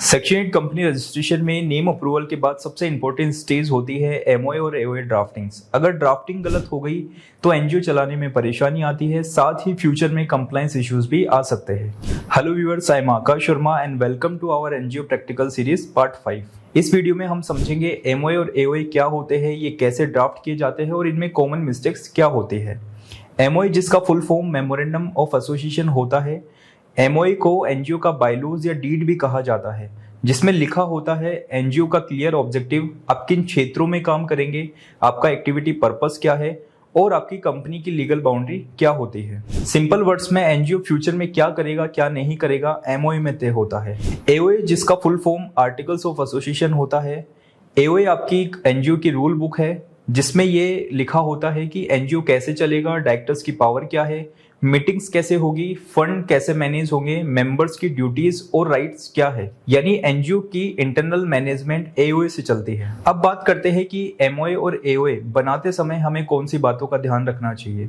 Section 8 company registration में name approval के बाद सबसे इंपॉर्टेंट स्टेज होती है एमओए और एओए ड्राफ्टिंग्स। अगर ड्राफ्टिंग गलत हो गई तो एनजीओ चलाने में परेशानी आती है, साथ ही फ्यूचर में कंप्लायंस इश्यूज भी आ सकते हैं। Hello viewers, I am Akash Sharma and welcome to our NGO practical series part 5। इस वीडियो में हम समझेंगे एमओए और एओए क्या होते हैं, ये कैसे ड्राफ्ट किए जाते हैं और इनमें कॉमन मिस्टेक्स क्या होती है। एमओए जिसका full form memorandum of association होता है। एमओए को एनजीओ का बायलॉज या डीड भी कहा जाता है, जिसमें लिखा होता है एनजीओ का क्लियर ऑब्जेक्टिव, आप किन क्षेत्रों में काम करेंगे, आपका एक्टिविटी पर्पस क्या है और आपकी कंपनी की लीगल बाउंड्री क्या होती है। सिंपल वर्ड्स में एनजीओ फ्यूचर में क्या करेगा क्या नहीं करेगा एमओए में तय होता है। एओए जिसका full form articles of association होता है। एओए आपकी एनजीओ की रूल बुक है, जिसमें ये लिखा होता है कि एनजीओ कैसे चलेगा, डायरेक्टर्स की पावर क्या है, मीटिंग्स कैसे होगी, फंड कैसे मैनेज होंगे, मेंबर्स की ड्यूटीज और राइट्स क्या है। यानी एनजीओ की इंटरनल मैनेजमेंट एओए से चलती है। अब बात करते हैं कि एमओए और एओए बनाते समय हमें कौन सी बातों का ध्यान रखना चाहिए।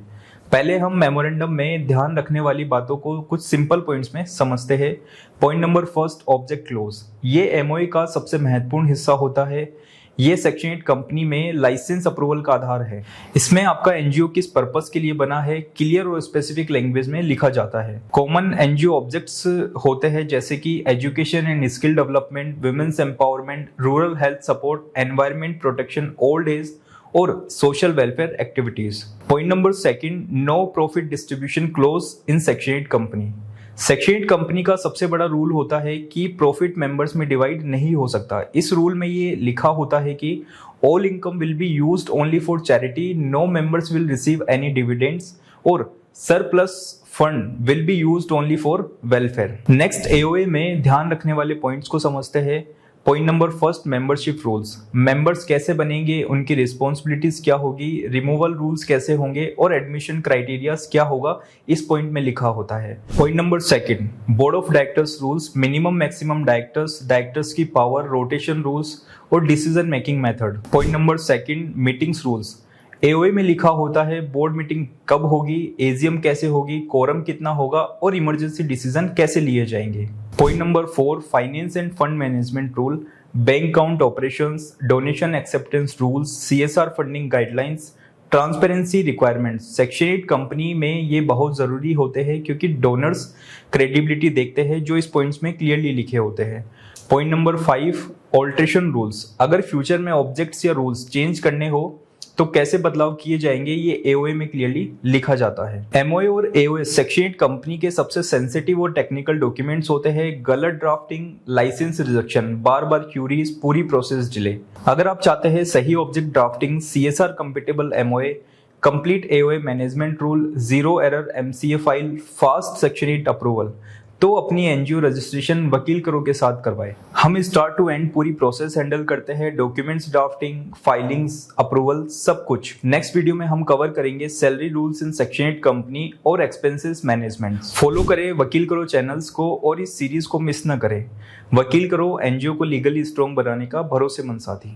पहले हम मेमोरेंडम में ध्यान रखने वाली बातों को कुछ सिंपल पॉइंट्स में समझते हैं। Point number first, object close. ये एमओए का सबसे महत्वपूर्ण हिस्सा होता है। ये सेक्शन 8 कंपनी में लाइसेंस अप्रूवल का आधार है। इसमें आपका एनजीओ किस पर्पस के लिए बना है क्लियर और स्पेसिफिक लैंग्वेज में लिखा जाता है। कॉमन एनजीओ ऑब्जेक्ट्स होते हैं जैसे कि education and skill development, women's empowerment, rural health support, environment protection, old age और social welfare activities. Point number second, no profit distribution close in section 8 company. Section 8 company का सबसे बड़ा rule होता है कि प्रॉफिट मेंबर्स में divide नहीं हो सकता। इस रूल में ये लिखा होता है कि all income will be used only for charity, no members will receive any dividends और surplus fund will be used only for welfare. Next, AOA में ध्यान रखने वाले पॉइंट्स को समझते हैं। Point number first, membership rules. Members कैसे बनेंगे, उनकी रिस्पॉन्सिबिलिटीज क्या होगी, रिमूवल रूल्स कैसे होंगे और एडमिशन क्राइटेरियाज क्या होगा, इस पॉइंट में लिखा होता है। Point number second, board of directors rules, minimum maximum directors, directors की पावर, रोटेशन रूल्स और decision making method. Point number second, meetings rules. AOA में लिखा होता है बोर्ड मीटिंग कब होगी, एजीएम कैसे होगी, कोरम कितना होगा और इमरजेंसी डिसीजन कैसे लिए जाएंगे। Point number 4, finance end fund management rule, bank account operations, donation acceptance rules, CSR funding guidelines, transparency requirements. Section 8 company में ये बहुत जरूरी होते हैं क्योंकि डोनर्स क्रेडिबिलिटी देखते हैं, जो इस पॉइंट्स में क्लियरली लिखे होते हैं। Point number 5, alteration rules. अगर फ्यूचर में ऑब्जेक्ट्स या रूल्स चेंज करने हो तो कैसे बदलाव किए जाएंगे, ये एओए में क्लियरली लिखा जाता है। एमओए और एओए सेक्शन 8 कंपनी के सबसे सेंसिटिव और टेक्निकल डॉक्यूमेंट्स होते हैं। गलत ड्राफ्टिंग, लाइसेंस रिजेक्शन, बार बार क्यूरीज, पूरी प्रोसेस डिले। अगर आप चाहते हैं सही object drafting, CSR compatible MOA, complete AOA management rule, zero error MCA file, fast section 8 approval, तो अपनी एनजीओ रजिस्ट्रेशन वकील करो के साथ करवाए। हम स्टार्ट टू एंड पूरी प्रोसेस हैंडल करते हैं, डॉक्यूमेंट्स ड्राफ्टिंग, फाइलिंग्स, अप्रूवल, सब कुछ। नेक्स्ट वीडियो में हम कवर करेंगे salary rules in section 8 company और एक्सपेंसेस मैनेजमेंट। फॉलो करें वकील करो चैनल्स को और इस सीरीज को मिस न करें। वकील करो एनजीओ को लीगली स्ट्रॉन्ग बनाने का भरोसेमंद साथी।